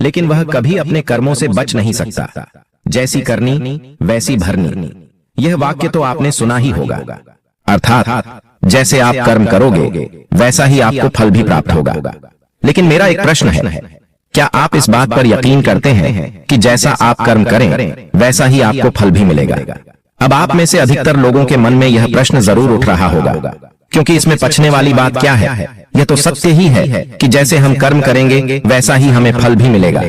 लेकिन वह कभी अपने कर्मों से बच नहीं सकता। जैसी करनी वैसी भरनी, यह वाक्य तो आपने सुना ही होगा। अर्थात जैसे आप कर्म करोगे वैसा ही आपको फल भी प्राप्त होगा। लेकिन मेरा एक प्रश्न है, क्या आप इस बात पर यकीन करते हैं कि जैसा आप कर्म करें वैसा ही आपको फल भी मिलेगा? अब आप में से अधिकतर लोगों के मन में यह प्रश्न जरूर उठ रहा होगा, क्योंकि इसमें पछने वाली बात क्या है? यह तो सत्य ही है कि जैसे हम कर्म करेंगे वैसा ही हमें फल भी मिलेगा।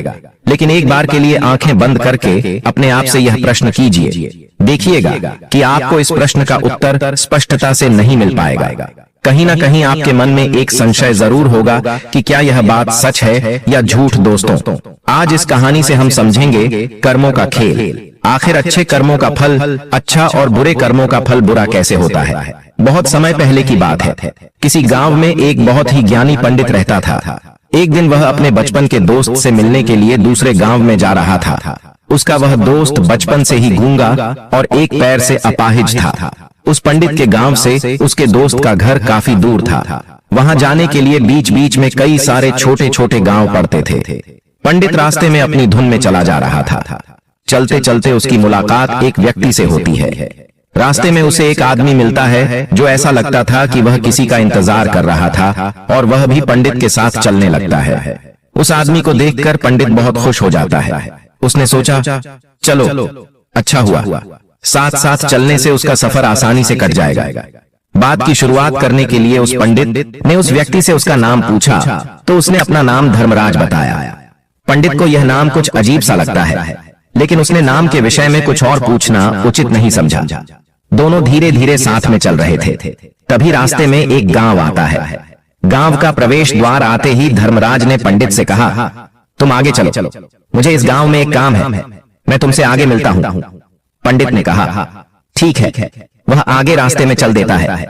लेकिन एक बार के लिए आंखें बंद करके अपने आप से यह प्रश्न कीजिए, देखिएगा कि आपको इस प्रश्न का उत्तर स्पष्टता से नहीं मिल पाएगा। कहीं ना कहीं आपके मन में एक संशय जरूर होगा कि क्या यह बात सच है या झूठ। दोस्तों, आज इस कहानी से हम समझेंगे कर्मों का खेल। आखिर अच्छे कर्मों का फल अच्छा और बुरे कर्मों का फल बुरा कैसे होता है। बहुत समय पहले की बात है, किसी गांव में एक बहुत ही ज्ञानी पंडित रहता था। एक दिन वह अपने बचपन के दोस्त से मिलने के लिए दूसरे गांव में जा रहा था। उसका वह दोस्त बचपन से ही गूंगा और एक पैर से अपाहिज था। उस पंडित के गांव से उसके दोस्त का घर काफी दूर था। वहां जाने के लिए बीच बीच में कई सारे छोटे छोटे गांव पड़ते थे। पंडित रास्ते में अपनी धुन में चला जा रहा था। चलते चलते उसकी मुलाकात एक व्यक्ति से होती है। रास्ते में उसे एक आदमी मिलता है जो ऐसा लगता था कि वह किसी का इंतजार कर रहा था, और वह भी पंडित के साथ चलने लगता है। उस आदमी को देखकर पंडित बहुत खुश हो जाता है। उसने सोचा, चलो अच्छा हुआ, साथ साथ चलने से उसका सफर आसानी से कट जाएगा। बात की शुरुआत करने के लिए उस पंडित ने उस व्यक्ति से उसका नाम पूछा, तो उसने अपना नाम धर्मराज बताया। पंडित को यह नाम कुछ अजीब सा लगता है, लेकिन उसने नाम के विषय में कुछ और पूछना उचित नहीं समझा। दोनों धीरे धीरे साथ में चल रहे थे। तभी रास्ते में एक गांव आता है। गांव का प्रवेश द्वार आते ही धर्मराज ने पंडित से कहा, तुम आगे चलो, मुझे इस गांव में एक काम है, मैं तुमसे आगे मिलता हूं। पंडित ने कहा, ठीक है। वह आगे रास्ते में चल देता है।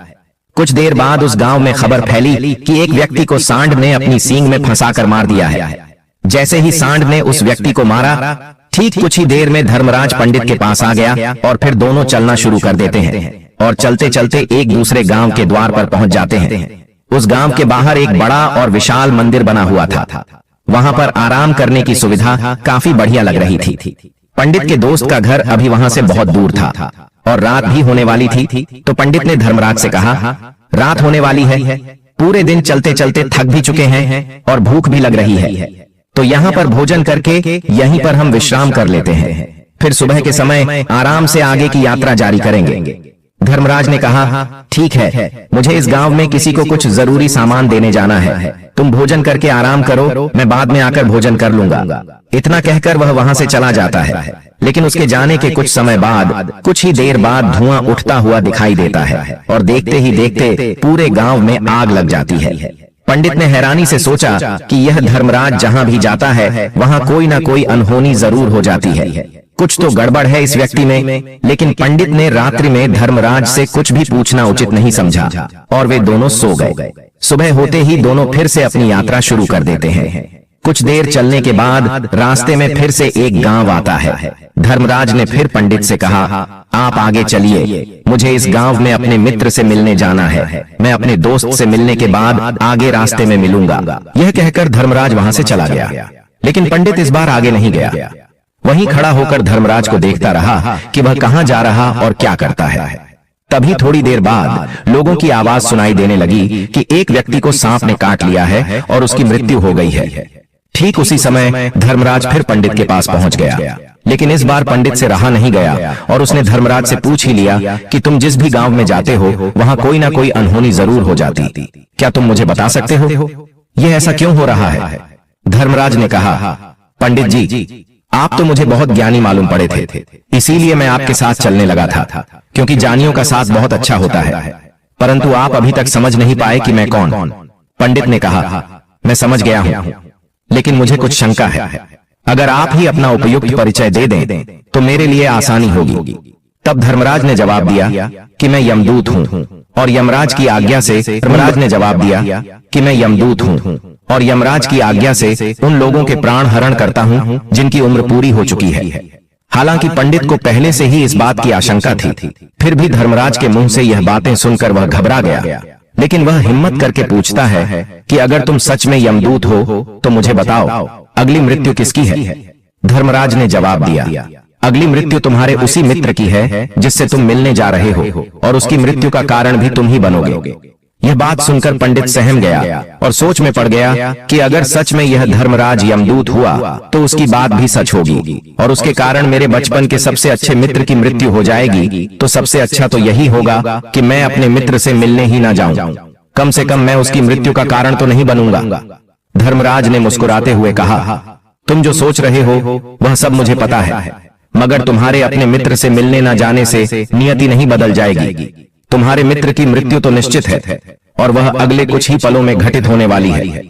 कुछ देर बाद उस गांव में खबर फैली कि एक व्यक्ति को सांड ने अपनी सींग में फंसाकर मार दिया है। जैसे ही सांड ने उस व्यक्ति को मारा, ठीक कुछ ही देर में धर्मराज पंडित के पास आ गया और फिर दोनों चलना शुरू कर देते हैं और चलते चलते एक दूसरे गांव के द्वार पर पहुंच जाते हैं। उस गांव के बाहर एक बड़ा और विशाल मंदिर बना हुआ था। वहां पर आराम करने की सुविधा काफी बढ़िया लग रही थी। पंडित के दोस्त का घर अभी वहां से बहुत दूर था और रात भी होने वाली थी। तो पंडित ने धर्मराज से कहा, रात होने वाली है, पूरे दिन चलते चलते थक भी चुके हैं और भूख भी लग रही है, तो यहाँ पर भोजन करके यहीं पर हम विश्राम कर लेते हैं, फिर सुबह के समय आराम से आगे की यात्रा जारी करेंगे। धर्मराज ने कहा, ठीक है, मुझे इस गांव में किसी को कुछ जरूरी सामान देने जाना है, तुम भोजन करके आराम करो, मैं बाद में आकर भोजन कर लूंगा। इतना कहकर वह वहां से चला जाता है। लेकिन उसके जाने के कुछ समय बाद, कुछ ही देर बाद धुआं उठता हुआ दिखाई देता है और देखते ही देखते पूरे गांव में आग लग जाती है। पंडित ने हैरानी से सोचा कि यह धर्मराज जहां भी जाता है वहां कोई ना कोई अनहोनी जरूर हो जाती है, कुछ तो गड़बड़ है इस व्यक्ति में। लेकिन पंडित ने रात्रि में धर्मराज से कुछ भी पूछना उचित नहीं समझा और वे दोनों सो गए। सुबह होते ही दोनों फिर से अपनी यात्रा शुरू कर देते हैं। कुछ देर चलने के बाद रास्ते में फिर से एक गांव आता है। धर्मराज ने फिर पंडित से कहा, आप आगे चलिए, मुझे इस गांव में अपने मित्र से मिलने जाना है, मैं अपने दोस्त से मिलने के बाद आगे रास्ते में मिलूंगा। यह कहकर धर्मराज वहां से चला गया। लेकिन पंडित इस बार आगे नहीं गया। वहीं खड़ा होकर धर्मराज को देखता रहा कि वह कहां जा रहा और क्या करता है। तभी थोड़ी देर बाद लोगों की आवाज सुनाई देने लगी कि एक व्यक्ति को सांप ने काट लिया है और उसकी मृत्यु हो गई है। ठीक उसी समय धर्मराज फिर पंडित के पास पहुंच गया। लेकिन इस बार पंडित से रहा नहीं गया और उसने धर्मराज से पूछ ही लिया कि तुम जिस भी गांव में जाते हो वहां कोई ना कोई अनहोनी जरूर हो जाती, क्या तुम मुझे बता सकते हो यह ऐसा क्यों हो रहा है? धर्मराज ने कहा, पंडित जी, आप तो मुझे बहुत ज्ञानी मालूम पड़े थे, इसीलिए मैं आपके साथ चलने लगा था, क्योंकि जानियों का साथ बहुत अच्छा होता है, परंतु आप अभी तक समझ नहीं पाए कि मैं कौन। पंडित ने कहा, मैं समझ गया हूं, लेकिन मुझे कुछ शंका है, अगर आप ही अपना उपयुक्त परिचय दे दें तो मेरे लिए आसानी होगी। तब धर्मराज ने जवाब दिया कि मैं यमदूत हूं, और यमराज की आज्ञा से धर्मराज ने जवाब दिया कि मैं यमदूत हूं और यमराज की आज्ञा से उन लोगों के प्राण हरण करता हूं जिनकी उम्र पूरी हो चुकी है। हालांकि पंडित को पहले से ही इस बात की आशंका थी, फिर भी धर्मराज के मुंह से यह बातें सुनकर वह घबरा गया। लेकिन वह हिम्मत करके पूछता है कि अगर तुम सच में यमदूत हो तो मुझे बताओ, अगली मृत्यु किसकी है? धर्मराज ने जवाब दिया, अगली मृत्यु तुम्हारे उसी मित्र की है जिससे तुम मिलने जा रहे हो, और उसकी मृत्यु का कारण भी तुम ही बनोगे। यह बात सुनकर पंडित सहम गया और सोच में पड़ गया कि अगर सच में यह धर्मराज यमदूत हुआ तो उसकी बात भी सच होगी, और उसके कारण मेरे बचपन के सबसे अच्छे मित्र की मृत्यु हो जाएगी। तो सबसे अच्छा तो यही होगा कि मैं अपने मित्र से मिलने ही ना जाऊं। कम से कम मैं उसकी मृत्यु का कारण तो नहीं बनूंगा। धर्मराज ने मुस्कुराते हुए कहा, तुम जो सोच रहे हो वह सब मुझे पता है, मगर तुम्हारे अपने मित्र से मिलने न जाने से नियति नहीं बदल जाएगी। तुम्हारे मित्र की मृत्यु तो निश्चित है, और वह अगले कुछ ही पलों में घटित होने वाली है।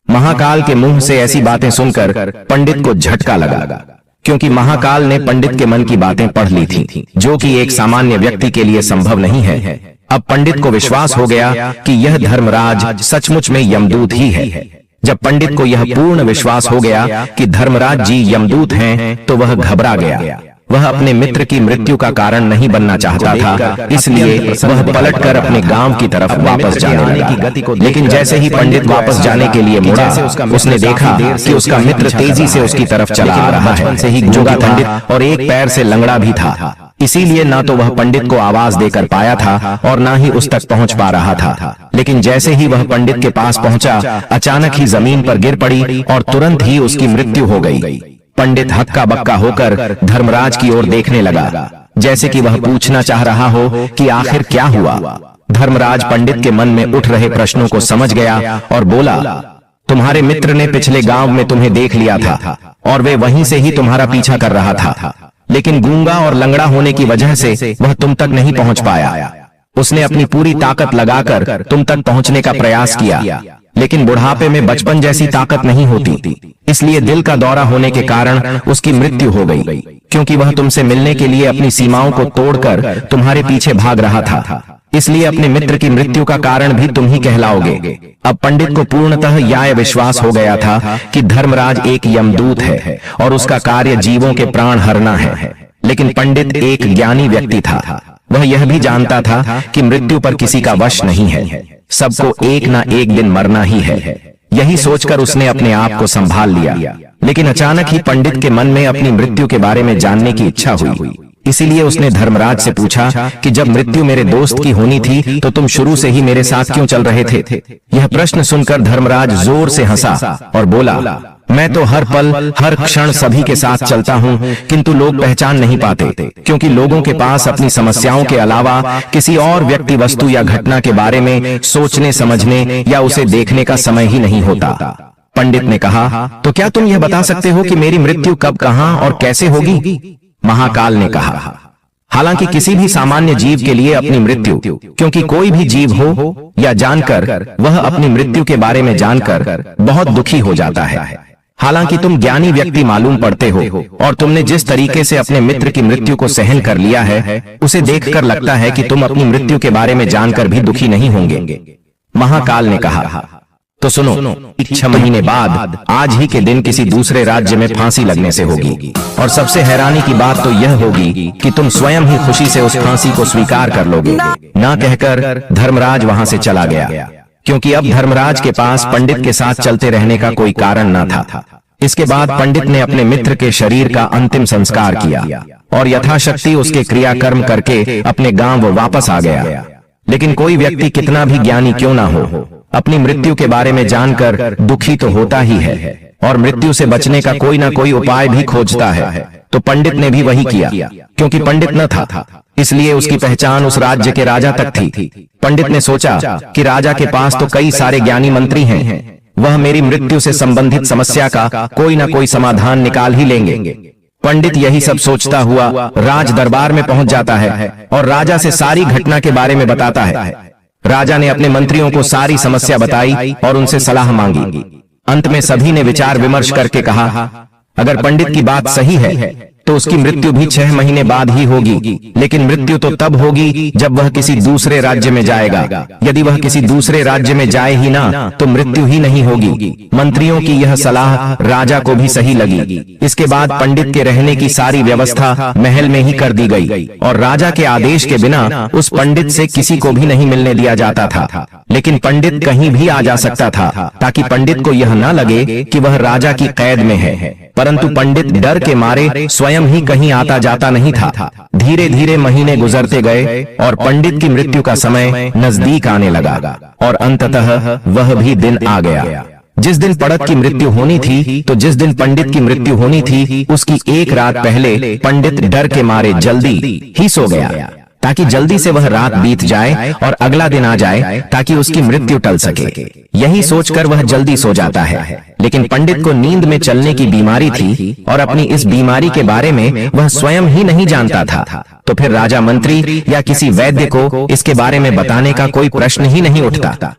महाकाल के मुंह से ऐसी बातें सुनकर पंडित को झटका लगा, क्योंकि महाकाल ने पंडित के मन की बातें पढ़ ली थी, जो कि एक सामान्य व्यक्ति के लिए संभव नहीं है। अब पंडित को विश्वास हो गया कि यह धर्मराज सचमुच में यमदूत ही है। जब पंडित को यह पूर्ण विश्वास हो गया कि धर्मराज जी यमदूत हैं, तो वह घबरा गया। वह अपने मित्र की मृत्यु का कारण नहीं बनना चाहता था, इसलिए वह पलटकर अपने गांव की तरफ वापस जाने लगा। लेकिन जैसे ही पंडित वापस जाने के लिए मुड़ा, उसने देखा कि उसका मित्र तेजी से उसकी तरफ चला आ रहा है, जो कि पंडित और एक पैर से लंगड़ा भी था। इसीलिए ना तो वह पंडित को आवाज देकर पाया था और ना ही उस तक पहुंच पा रहा था। लेकिन जैसे ही वह पंडित के पास पहुंचा, अचानक ही जमीन पर गिर पड़ी और तुरंत ही उसकी मृत्यु हो गई। पंडित हक्का बक्का होकर धर्मराज की ओर देखने लगा, जैसे कि वह पूछना चाह रहा हो कि आखिर क्या हुआ। धर्मराज पंडित के मन में उठ रहे प्रश्नों को समझ गया और बोला, तुम्हारे मित्र ने पिछले गांव में तुम्हें देख लिया था और वे वहीं से ही तुम्हारा पीछा कर रहा था, लेकिन गूंगा और लंगड़ा होने की वजह से वह तुम तक नहीं पहुंच पाया। उसने अपनी पूरी ताकत लगाकर तुम तक पहुंचने का प्रयास किया, लेकिन बुढ़ापे में बचपन जैसी ताकत नहीं होती, इसलिए दिल का दौरा होने के कारण उसकी मृत्यु हो गई, क्योंकि वह तुमसे मिलने के लिए अपनी सीमाओं को तोड़कर तुम्हारे पीछे भाग रहा था। इसलिए अपने मित्र की मृत्यु का कारण भी तुम ही कहलाओगे। अब पंडित को पूर्णतः यह विश्वास हो गया था कि धर्मराज एक यमदूत है और उसका कार्य जीवों के प्राण हरना है। लेकिन पंडित एक ज्ञानी व्यक्ति था, वह यह भी जानता था कि मृत्यु पर किसी का वश नहीं है, सबको एक ना एक दिन मरना ही है। यही सोचकर उसने अपने आप को संभाल लिया। लेकिन अचानक ही पंडित के मन में अपनी मृत्यु के बारे में जानने की इच्छा हुई। इसीलिए उसने धर्मराज से पूछा कि जब मृत्यु मेरे दोस्त की होनी थी तो तुम शुरू से ही मेरे साथ क्यों चल रहे थे? यह प्रश्न सुनकर धर्मराज जोर से हंसा और बोला, मैं तो हर पल हर क्षण सभी के साथ चलता हूँ, किंतु लोग पहचान नहीं पाते, क्योंकि लोगों के पास अपनी समस्याओं के अलावा किसी और व्यक्ति, वस्तु या घटना के बारे में सोचने, समझने या उसे देखने का समय ही नहीं होता। पंडित ने कहा, तो क्या तुम यह बता सकते हो कि मेरी मृत्यु कब, कहां और कैसे होगी? महाकाल ने कहा, हालांकि किसी भी सामान्य जीव के लिए अपनी मृत्यु, क्योंकि कोई भी जीव हो या जानकर, वह अपनी मृत्यु के बारे में जानकर बहुत दुखी हो जाता है। हालांकि तुम ज्ञानी व्यक्ति मालूम पड़ते हो और तुमने जिस तरीके से अपने मित्र की मृत्यु को सहन कर लिया है, उसे देखकर लगता है कि तुम अपनी मृत्यु के बारे में जानकर भी दुखी नहीं होंगे। महाकाल ने कहा, तो सुनो, 6 महीने बाद आज ही के दिन किसी दूसरे राज्य में फांसी लगने से होगी, और सबसे हैरानी की बात तो यह होगी कि तुम स्वयं ही खुशी से उस फांसी को स्वीकार कर लोगे। ना कहकर धर्मराज वहां से चला गया, क्योंकि अब धर्मराज के पास पंडित के साथ चलते रहने का कोई कारण न था। इसके बाद पंडित ने अपने मित्र के शरीर का अंतिम संस्कार किया और यथाशक्ति उसके क्रियाकर्म करके अपने गांव वापस आ गया। लेकिन कोई व्यक्ति कितना भी ज्ञानी क्यों ना हो, अपनी मृत्यु के बारे में जानकर दुखी तो होता ही है और मृत्यु से बचने का कोई ना कोई उपाय भी खोजता है। तो पंडित ने भी वही किया, क्योंकि पंडित न था, इसलिए उसकी पहचान उस राज्य के राजा तक थी। पंडित ने सोचा कि राजा के पास तो कई सारे ज्ञानी मंत्री हैं, वह मेरी मृत्यु से संबंधित समस्या का कोई ना कोई समाधान निकाल ही लेंगे। पंडित यही सब सोचता हुआ राज दरबार में पहुंच जाता है और राजा से सारी घटना के बारे में बताता है। राजा ने अपने मंत्रियों को सारी समस्या बताई और उनसे सलाह मांगी। अंत में सभी ने विचार विमर्श करके कहा, अगर पंडित की बात सही है तो उसकी मृत्यु भी 6 महीने बाद ही होगी। लेकिन मृत्यु तो तब होगी जब वह किसी दूसरे राज्य में जाएगा। यदि वह किसी दूसरे राज्य में जाए ही ना तो मृत्यु ही नहीं होगी। मंत्रियों की यह सलाह राजा को भी सही लगी। इसके बाद पंडित के रहने की सारी व्यवस्था महल में ही कर दी गई और राजा के आदेश के बिना उस पंडित से किसी को भी नहीं मिलने दिया जाता था। लेकिन पंडित कहीं भी आ जा सकता था ताकि पंडित को यह ना लगे कि वह राजा की कैद में है। परंतु पंडित डर के मारे स्वयं ही कहीं आता जाता नहीं था। धीरे धीरे महीने गुजरते गए और पंडित की मृत्यु का समय नजदीक आने लगा और अंततः वह भी दिन आ गया। जिस दिन पड़त की मृत्यु होनी थी, तो जिस दिन पंडित की मृत्यु होनी थी, उसकी एक रात पहले पंडित डर के मारे जल्दी ही सो गया ताकि जल्दी से वह रात बीत जाए और अगला दिन आ जाए ताकि उसकी मृत्यु टल सके। यही सोचकर वह जल्दी सो जाता है। लेकिन पंडित को नींद में चलने की बीमारी थी और अपनी इस बीमारी के बारे में वह स्वयं ही नहीं जानता था। तो फिर राजा मंत्री या किसी वैद्य को इसके बारे में बताने का कोई प्रश्न ही नहीं उठता।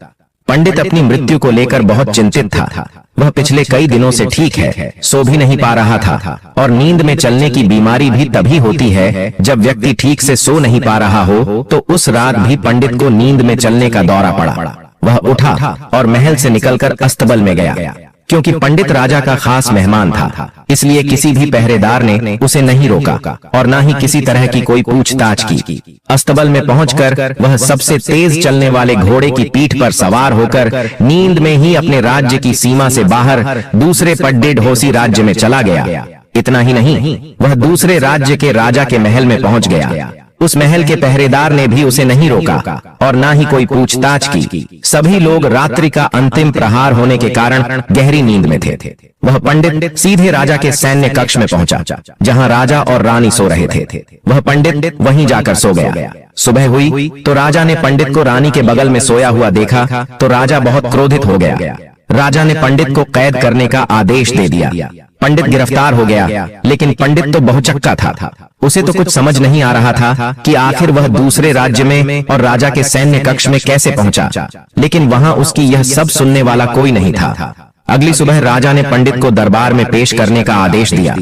पंडित अपनी मृत्यु को लेकर बहुत चिंतित था। वह पिछले कई दिनों से ठीक है, सो भी नहीं पा रहा था और नींद में चलने की बीमारी भी तभी होती है जब व्यक्ति ठीक से सो नहीं पा रहा हो। तो उस रात भी पंडित को नींद में चलने का दौरा पड़ा। वह उठा और महल से निकलकर अस्तबल में गया। क्योंकि पंडित राजा का खास मेहमान था, इसलिए किसी भी पहरेदार ने उसे नहीं रोका और न ही किसी तरह की कोई पूछताछ की। अस्तबल में पहुंचकर वह सबसे तेज चलने वाले घोड़े की पीठ पर सवार होकर नींद में ही अपने राज्य की सीमा से बाहर दूसरे पड्डे ढोसी राज्य में चला गया। इतना ही नहीं, वह दूसरे राज्य के राजा के महल में पहुंच गया। उस महल के पहरेदार ने भी उसे नहीं रोका और ना ही कोई पूछताछ की। सभी लोग रात्रि का अंतिम प्रहार होने के कारण गहरी नींद में थे। वह पंडित सीधे राजा के सैन्य कक्ष में पहुंचा, जहां राजा और रानी सो रहे थे। वह पंडित वहीं जाकर सो गया। सुबह हुई तो राजा ने पंडित को रानी के बगल में सोया हुआ देखा तो राजा बहुत क्रोधित हो गया। राजा ने पंडित को कैद करने का आदेश दे दिया। पंडित गिरफ्तार हो गया, लेकिन पंडित तो बहुचक्का था। उसे तो कुछ समझ नहीं आ रहा था कि आखिर वह दूसरे राज्य में और राजा के सैन्य कक्ष में कैसे पहुंचा। लेकिन वहां उसकी यह सब सुनने वाला कोई नहीं था। अगली सुबह राजा ने पंडित को दरबार में पेश करने का आदेश दिया।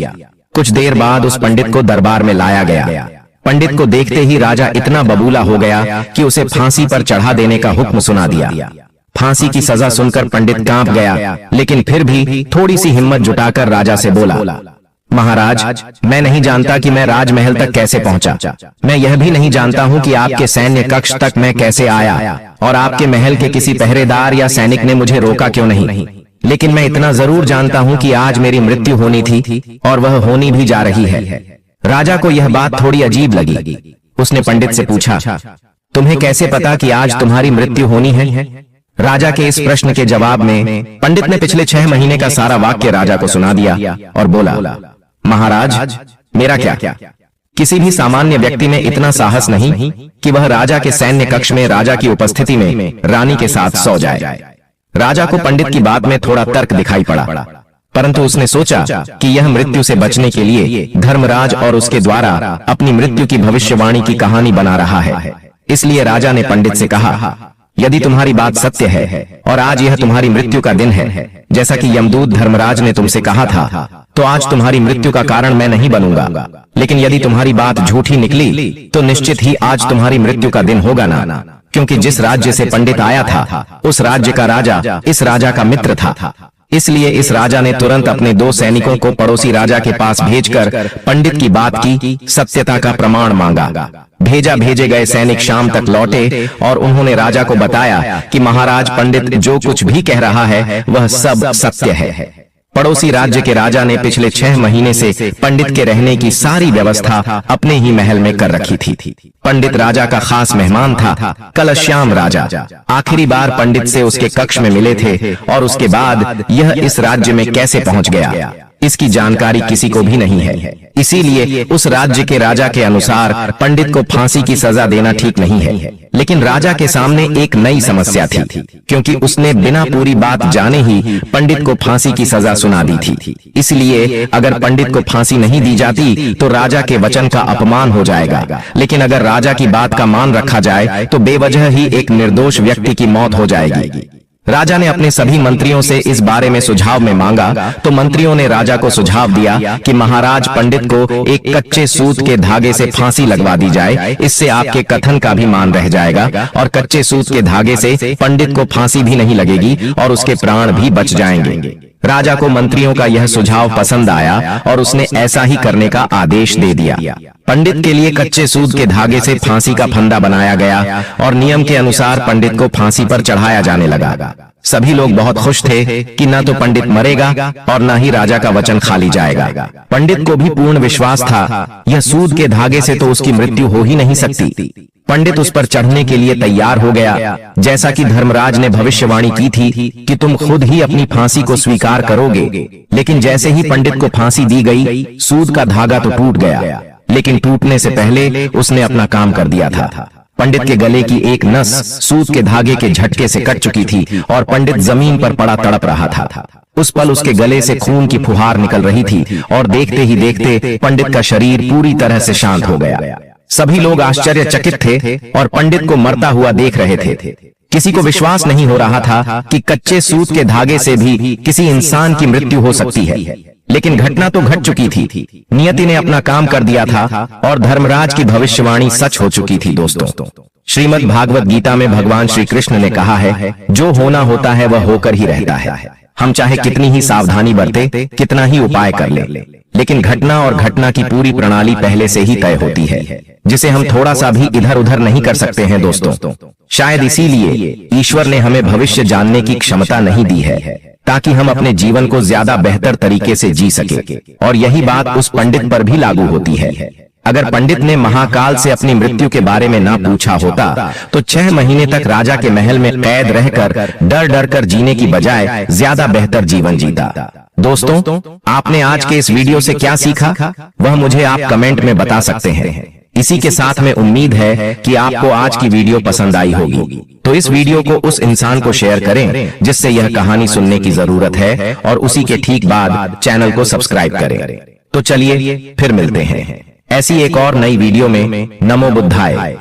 कुछ देर बाद उस पंडित को दरबार में लाया गया। पंडित को देखते ही राजा इतना बबूला हो गया कि उसे फांसी पर चढ़ा देने का हुक्म सुना दिया। फांसी की सजा सुनकर पंडित कांप गया, लेकिन फिर भी थोड़ी सी हिम्मत जुटाकर राजा से बोला, महाराज, मैं नहीं जानता कि मैं राजमहल तक कैसे पहुंचा। मैं यह भी नहीं जानता हूं कि आपके सैन्य कक्ष तक मैं कैसे आया और आपके महल के किसी पहरेदार या सैनिक ने मुझे रोका क्यों नहीं। लेकिन मैं इतना जरूर जानता हूं कि आज मेरी मृत्यु होनी थी और वह होनी भी जा रही है। राजा को यह बात थोड़ी अजीब लगी। उसने पंडित से पूछा, तुम्हें कैसे पता कि आज तुम्हारी मृत्यु होनी है? राजा के इस प्रश्न के जवाब में पंडित ने पिछले 6 महीने का सारा वाक्य राजा को सुना दिया और बोला, महाराज, मेरा क्या? किसी भी सामान्य व्यक्ति में इतना साहस नहीं कि वह राजा के सैन्य कक्ष में राजा की उपस्थिति में रानी के साथ सो जाए। राजा को पंडित की बात में थोड़ा तर्क दिखाई पड़ा, परंतु उसने सोचा कि यह मृत्यु से बचने के लिए धर्मराज और उसके द्वारा अपनी मृत्यु की भविष्यवाणी की कहानी बना रहा है। इसलिए राजा ने पंडित से कहा, यदि तुम्हारी बात सत्य है और आज यह तुम्हारी मृत्यु का दिन है, जैसा कि यमदूत धर्मराज ने तुमसे कहा था, तो आज तुम्हारी मृत्यु का कारण मैं नहीं बनूंगा। लेकिन यदि तुम्हारी बात झूठी निकली तो निश्चित ही आज तुम्हारी मृत्यु का दिन होगा ना, क्योंकि जिस राज्य से पंडित आया था उस राज्य का राजा इस राजा का मित्र था। इसलिए इस राजा ने तुरंत अपने 2 सैनिकों को पड़ोसी राजा के पास भेजकर पंडित की बात की सत्यता का प्रमाण मांगा। भेजे गए सैनिक शाम तक लौटे और उन्होंने राजा को बताया कि महाराज, पंडित जो कुछ भी कह रहा है वह सब सत्य है। पड़ोसी राज्य के राजा ने पिछले 6 महीने से पंडित के रहने की सारी व्यवस्था अपने ही महल में कर रखी थी। पंडित राजा का खास मेहमान था। कल श्याम राजा आखिरी बार पंडित से उसके कक्ष में मिले थे और उसके बाद यह इस राज्य में कैसे पहुंच गया, इसकी जानकारी किसी को भी नहीं है। इसीलिए उस राज्य के राजा के अनुसार पंडित को फांसी की सजा देना ठीक नहीं है। लेकिन राजा के सामने एक नई समस्या थी, क्योंकि उसने बिना पूरी बात जाने ही पंडित को फांसी की सजा सुना दी थी। इसलिए अगर पंडित को फांसी नहीं दी जाती तो राजा के वचन का अपमान हो जाएगा, लेकिन अगर राजा की बात का मान रखा जाए तो बेवजह ही एक निर्दोष व्यक्ति की मौत हो जाएगी। राजा ने अपने सभी मंत्रियों से इस बारे में सुझाव में मांगा तो मंत्रियों ने राजा को सुझाव दिया कि महाराज, पंडित को एक कच्चे सूत के धागे से फांसी लगवा दी जाए। इससे आपके कथन का भी मान रह जाएगा और कच्चे सूत के धागे से पंडित को फांसी भी नहीं लगेगी और उसके प्राण भी बच जाएंगे। राजा को मंत्रियों का यह सुझाव पसंद आया और उसने ऐसा ही करने का आदेश दे दिया। पंडित के लिए कच्चे सूत के धागे से फांसी का फंदा बनाया गया और नियम के अनुसार पंडित को फांसी पर चढ़ाया जाने लगा। सभी लोग बहुत खुश थे कि न तो पंडित मरेगा और न ही राजा का वचन खाली जाएगा। पंडित को भी पूर्ण विश्वास था, यह सूत के धागे से तो उसकी मृत्यु हो ही नहीं सकती। पंडित उस पर चढ़ने के लिए तैयार हो गया। जैसा कि धर्मराज ने भविष्यवाणी की थी कि तुम खुद ही अपनी फांसी को स्वीकार करोगे, लेकिन जैसे ही पंडित को फांसी दी गई, सूत का धागा तो टूट गया, लेकिन टूटने से पहले उसने अपना काम कर दिया था। पंडित के गले की एक नस सूत के धागे के झटके से कट चुकी थी और पंडित जमीन पर पड़ा तड़प रहा था। उस पल उसके गले से खून की फुहार निकल रही थी और देखते ही देखते पंडित का शरीर पूरी तरह से शांत हो गया। सभी लोग आश्चर्यचकित थे और पंडित को मरता हुआ देख रहे थे। किसी को विश्वास नहीं हो रहा था कि कच्चे सूत के धागे से भी किसी इंसान की मृत्यु हो सकती है, लेकिन घटना तो घट चुकी थी। नियति ने अपना काम कर दिया था और धर्मराज की भविष्यवाणी सच हो चुकी थी। दोस्तों, श्रीमद् भागवत गीता में भगवान श्री कृष्ण ने कहा है, जो होना होता है वह होकर ही रहता है। हम चाहे कितनी ही सावधानी बरते, कितना ही उपाय कर ले, लेकिन घटना और घटना की पूरी प्रणाली पहले से ही तय होती है, जिसे हम थोड़ा सा भी इधर उधर नहीं कर सकते हैं। दोस्तों, शायद इसीलिए ईश्वर ने हमें भविष्य जानने की क्षमता नहीं दी है, ताकि हम अपने जीवन को ज्यादा बेहतर तरीके से जी सके। और यही बात उस पंडित पर भी लागू होती है। अगर पंडित ने महाकाल से अपनी मृत्यु के बारे में ना पूछा होता तो 6 महीने तक राजा के महल में कैद रहकर डर डर कर जीने की बजाय ज्यादा बेहतर जीवन जीता। दोस्तों, आपने आज के इस वीडियो से क्या सीखा, वह मुझे आप कमेंट में बता सकते हैं। इसी के साथ में उम्मीद है कि आपको आज की वीडियो पसंद आई होगी, तो इस वीडियो को उस इंसान को शेयर करें जिससे यह कहानी सुनने की जरूरत है और उसी के ठीक बाद चैनल को सब्सक्राइब करें। तो चलिए फिर मिलते हैं ऐसी एक और नई वीडियो में। नमो बुद्धाय।